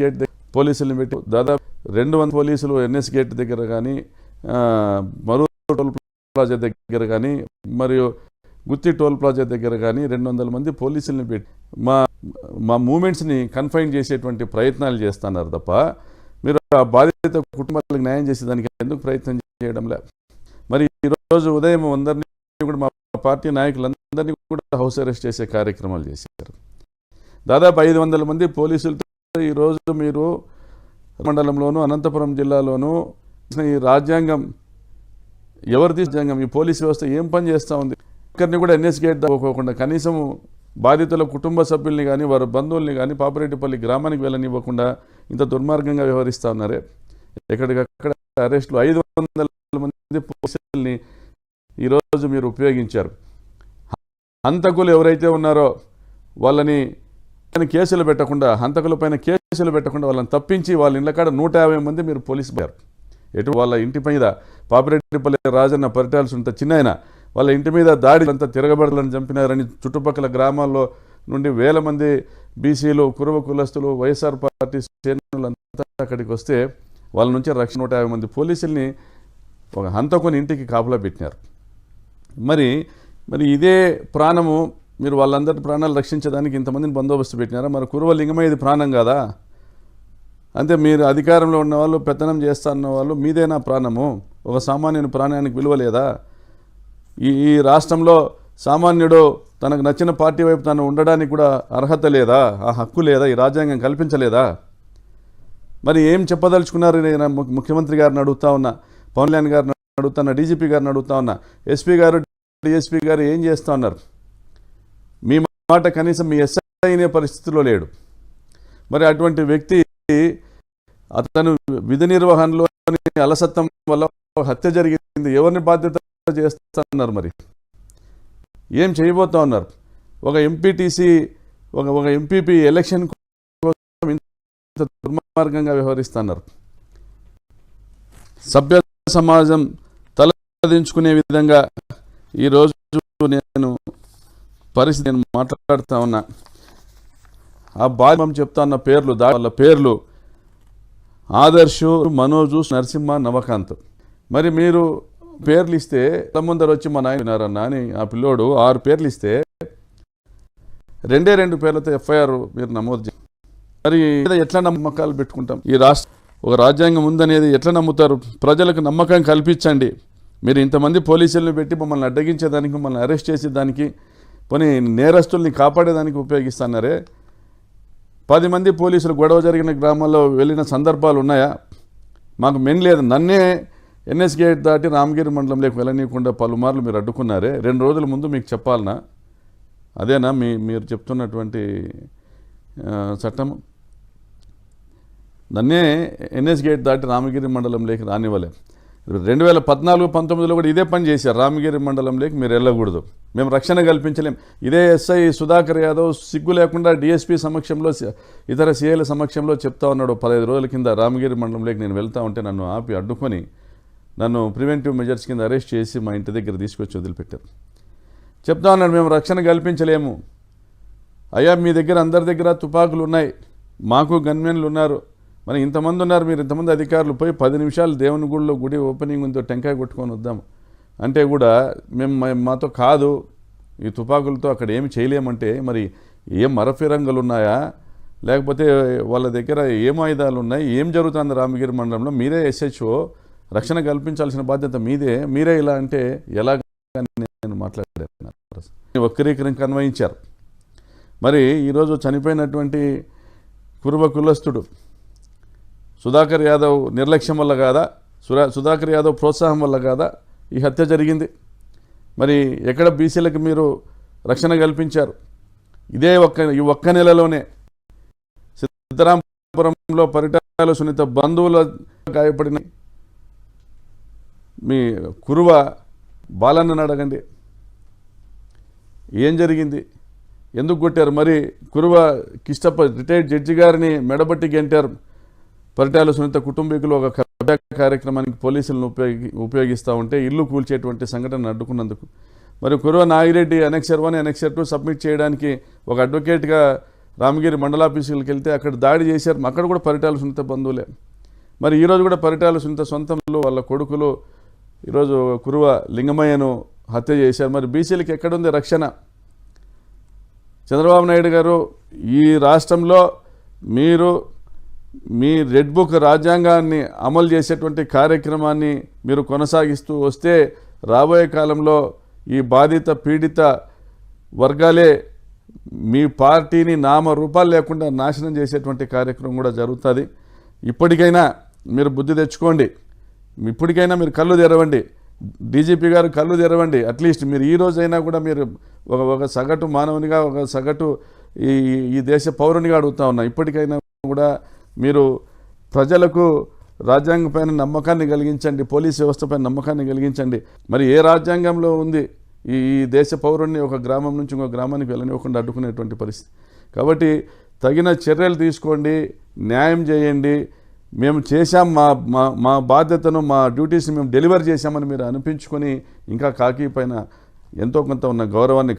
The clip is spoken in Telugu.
గేట్ పోలీసులను పెట్టి దాదాపు 200 పోలీసులు ఎన్ఎస్ గేట్ దగ్గర కానీ మరో టోల్ ప్లాజా దగ్గర కానీ మరియు గుత్తి టోల్ ప్లాజా దగ్గర కానీ 200 మంది పోలీసులను పెట్టి మా మూమెంట్స్ని కన్ఫైన్ చేసేటువంటి ప్రయత్నాలు చేస్తున్నారు తప్ప మీరు ఆ బాధిత కుటుంబాలకు న్యాయం చేసేదానికి ఎందుకు ప్రయత్నం చేయడం లే. మరి ఈరోజు ఉదయం అందరినీ కూడా మా పార్టీ నాయకులందరినీ కూడా హౌస్ అరెస్ట్ చేసే కార్యక్రమాలు చేశారు. దాదాపు 500 మంది పోలీసులతో ఈరోజు మీరు మండలంలోనూ అనంతపురం జిల్లాలోనూ ఈ రాజ్యాంగం ఎవరిది రాజ్యాంగం ఈ పోలీస్ వ్యవస్థ ఏం పని చేస్తూ ఉంది? ఒక్కరిని కూడా ఎన్ఎస్ గేట్ దాకోకుండా కనీసం బాధితుల కుటుంబ సభ్యుల్ని కానీ వారి బంధువుల్ని కానీ పాపిరెడ్డిపల్లి గ్రామానికి వెళ్ళనివ్వకుండా ఇంత దుర్మార్గంగా వ్యవహరిస్తూ ఉన్నారే. ఎక్కడికక్కడ అరెస్టులు 500 మంది పోలీసుల్ని ఈరోజు మీరు ఉపయోగించారు. హంతకులు ఎవరైతే ఉన్నారో వాళ్ళని కేసులు పెట్టకుండా హంతకుల పైన కేసులు పెట్టకుండా వాళ్ళని తప్పించి వాళ్ళ ఇళ్ళకాడ 150 మంది మీరు పోలీసు పోయారు. ఎటు వాళ్ళ ఇంటి మీద పాపిరెడ్డిపల్లి రాజన్న పరిటాల్సి ఉంటే చిన్న వాళ్ళ ఇంటి మీద దాడి అంతా తిరగబడలను చంపినారని చుట్టుపక్కల గ్రామాల్లో నుండి 1000 మంది బీసీలు కురువ కులస్తులు వైఎస్ఆర్ పార్టీ శ్రేణులంతా అక్కడికి వస్తే వాళ్ళ నుంచి 150 మంది పోలీసుల్ని ఒక హంతకుని ఇంటికి కాపలా పెట్టినారు. మరి ఇదే ప్రాణము మీరు వాళ్ళందరి ప్రాణాలు రక్షించడానికి ఇంతమందిని బందోబస్తు పెట్టినారా? మరి కురువ లింగమే ఇది ప్రాణం కాదా? అంతే మీరు అధికారంలో ఉన్నవాళ్ళు పెత్తనం చేస్తా ఉన్న వాళ్ళు మీదేనా ప్రాణము? ఒక సామాన్యుని ప్రాణానికి విలువ లేదా? ఈ రాష్ట్రంలో సామాన్యుడు తనకు నచ్చిన పార్టీ వైపు తను ఉండడానికి కూడా అర్హత లేదా? ఆ హక్కు లేదా? ఈ రాజ్యాంగం కల్పించలేదా? మరి ఏం చెప్పదలుచుకున్నారు? నేను ముఖ్యమంత్రి గారిని అడుగుతా ఉన్నా, పవన్ కళ్యాణ్ గారిని అడుగుతున్నా, డీజీపీ గారిని అడుగుతా ఉన్నా, ఎస్పీ గారు డిఎస్పీ గారు ఏం చేస్తూ ఉన్నారు? మీ మాట కనీసం మీ ఎస్ఐ అనే పరిస్థితిలో లేడు. మరి అటువంటి వ్యక్తి అతను విధి నిర్వహణలో అలసత్వం వల్ల హత్య జరిగింది. ఎవరిని బాధ్యత చేస్తున్నారు? మరి ఏం చేయబోతా ఉన్నారు? ఒక ఎంపీటీసీ ఒక ఎంపీపీ ఎలక్షన్ కోసం ఇంత దుర్మార్గంగా వ్యవహరిస్తున్నారు. సభ్య సమాజం తలదించుకునే విధంగా ఈరోజు నేను మాట్లాడుతూ ఉన్నా. ఆ బాధ్యం చెప్తా ఉన్న పేర్లు వాళ్ళ పేర్లు ఆదర్శు, మనోజు, నరసింహ, నవకాంత్. మరి మీరు పేర్లు ఇస్తే ముందర వచ్చి మా నాయన వినారన్నా అని ఆ పిల్లోడు 6 పేర్లు ఇస్తే 2 పేర్లతో ఎఫ్ఐఆర్ మీరు నమోదు చేయాలి. మరి ఎట్లా నమ్మకాలు పెట్టుకుంటాం? ఈ ఒక రాజ్యాంగం ఉందనేది ఎట్లా నమ్ముతారు? ప్రజలకు నమ్మకం కల్పించండి. మీరు ఇంతమంది పోలీసులను పెట్టి మమ్మల్ని అడ్డగించేదానికి, మమ్మల్ని అరెస్ట్ చేసేదానికి, పోనీ నేరస్తుల్ని కాపాడేదానికి ఉపయోగిస్తున్నారే. 10 మంది పోలీసులు గొడవ జరిగిన గ్రామాల్లో వెళ్ళిన సందర్భాలు ఉన్నాయా? మాకు మెయిన్ లేదు. నన్నే ఎన్ఎస్ గేట్ దాటి రామగిరి మండలంలోకి వెళ్ళనీయకుండా పలుమార్లు మీరు అడ్డుకున్నారే. 2 రోజుల ముందు మీకు చెప్పాలనా? అదేనా మీరు చెప్తున్నటువంటి చట్టం? నన్నే ఎన్ఎస్ గేట్ దాటి రామగిరి మండలంలోకి రానివ్వలే. 2014-19లో కూడా ఇదే పని చేశారు. రామగిరి మండలంలోకి మీరు వెళ్ళకూడదు, మేము రక్షణ కల్పించలేం. ఇదే ఎస్ఐ సుధాకర్ యాదవ్ సిగ్గు లేకుండా డిఎస్పీ సమక్షంలో, ఇతర సిఐల సమక్షంలో చెప్తా ఉన్నాడు. 15 రోజుల కింద రామగిరి మండలంలోకి నేను వెళ్తా ఉంటే నన్ను ఆపి అడ్డుకొని నన్ను ప్రివెంటివ్ మెజర్స్ కింద అరెస్ట్ చేసి మా ఇంటి దగ్గర తీసుకొచ్చి వదిలిపెట్టారు. చెప్తా ఉన్నాడు, మేము రక్షణ కల్పించలేము. అయ్యా, మీ దగ్గర అందరి దగ్గర తుపాకులు ఉన్నాయి, మాకు గన్మెన్లు ఉన్నారు, మరి ఇంతమంది ఉన్నారు, మీరు ఇంతమంది అధికారులు పోయి 10 నిమిషాలు దేవుని గుడిలో గుడి ఓపెనింగ్ ఉందో టెంకాయ కొట్టుకొని వద్దాము అంటే కూడా మాతో కాదు, ఈ తుపాకులతో అక్కడ ఏమి చేయలేమంటే మరి ఏం మరఫిరంగులు ఉన్నాయా, లేకపోతే వాళ్ళ దగ్గర ఏం ఆయుధాలు ఉన్నాయి, ఏం జరుగుతుంది రామగిరి మండలంలో? మీరే ఎస్హెచ్ఓ, రక్షణ కల్పించాల్సిన బాధ్యత మీదే. మీరే ఇలా అంటే ఎలా? నేను మాట్లాడాను. వక్రీకరణకు అన్వయించారు. మరి ఈరోజు చనిపోయినటువంటి కురువ కులస్తుడు సుధాకర్ యాదవ్ నిర్లక్ష్యం వల్ల కాదా? సుధాకర్ యాదవ్ ప్రోత్సాహం వల్ల కాదా ఈ హత్య జరిగింది? మరి ఎక్కడ బీసీలకు మీరు రక్షణ కల్పించారు? ఈ ఒక్క నెలలోనే సిద్ధరామపురంలో పరిటాల సునీత బంధువుల గాయపడిన మీ కురువ బాలన్నను అడగండి, ఏం జరిగింది, ఎందుకు కొట్టారు? మరి కురువ కిష్టప్ప రిటైర్డ్ జడ్జి గారిని మెడబట్టి గెంటారు. పరిటాల సునీత కుటుంబీకులు ఒక కార్యక్రమానికి పోలీసులను ఉపయోగిస్తూ ఉంటే ఇల్లు కూల్చేటువంటి సంఘటన అడ్డుకున్నందుకు. మరి Kuruva Nagireddy annexure 1, annexure 2 submit చేయడానికి ఒక అడ్వకేట్గా రామగిరి మండలాఫీసులకు వెళ్తే అక్కడ దాడి చేశారు, అక్కడ కూడా పరిటాల సునీత బంధువులే. మరి ఈరోజు కూడా పరిటాల సునీత సొంతంలో వాళ్ళ కొడుకులు ఈరోజు కురువ లింగమయ్యను హత్య చేశారు. మరి బీసీలకు ఎక్కడుంది రక్షణ? చంద్రబాబు నాయుడు గారు ఈ రాష్ట్రంలో మీరు మీ రెడ్ బుక్ రాజ్యాంగాన్ని అమలు చేసేటువంటి కార్యక్రమాన్ని మీరు కొనసాగిస్తూ వస్తే రాబోయే కాలంలో ఈ బాధిత పీడిత వర్గాలే మీ పార్టీని నామరూపాలు లేకుండా నాశనం చేసేటువంటి కార్యక్రమం కూడా జరుగుతుంది. ఇప్పటికైనా మీరు బుద్ధి తెచ్చుకోండి, ఇప్పటికైనా మీరు కళ్ళు తెరవండి, డీజీపీ గారు కళ్ళు తెరవండి. అట్లీస్ట్ మీరు ఈ రోజైనా కూడా మీరు ఒక సగటు మానవునిగా, ఒక సగటు ఈ దేశ పౌరునిగా అడుగుతా ఉన్నా, ఇప్పటికైనా కూడా మీరు ప్రజలకు రాజ్యాంగం పైన నమ్మకాన్ని కలిగించండి, పోలీస్ వ్యవస్థ పైన నమ్మకాన్ని కలిగించండి. మరి ఏ రాజ్యాంగంలో ఉంది ఈ దేశ పౌరుణ్ణి ఒక గ్రామం నుంచి ఇంకో గ్రామానికి వెళ్ళనివ్వకుండా అడ్డుకునేటువంటి పరిస్థితి? కాబట్టి తగిన చర్యలు తీసుకోండి, న్యాయం చేయండి. మేము చేశాం, మా బాధ్యతను, మా డ్యూటీస్ని మేము డెలివర్ చేశామని మీరు అనిపించుకొని ఇంకా కాకి పైన ఎంతో కొంత ఉన్న గౌరవాన్ని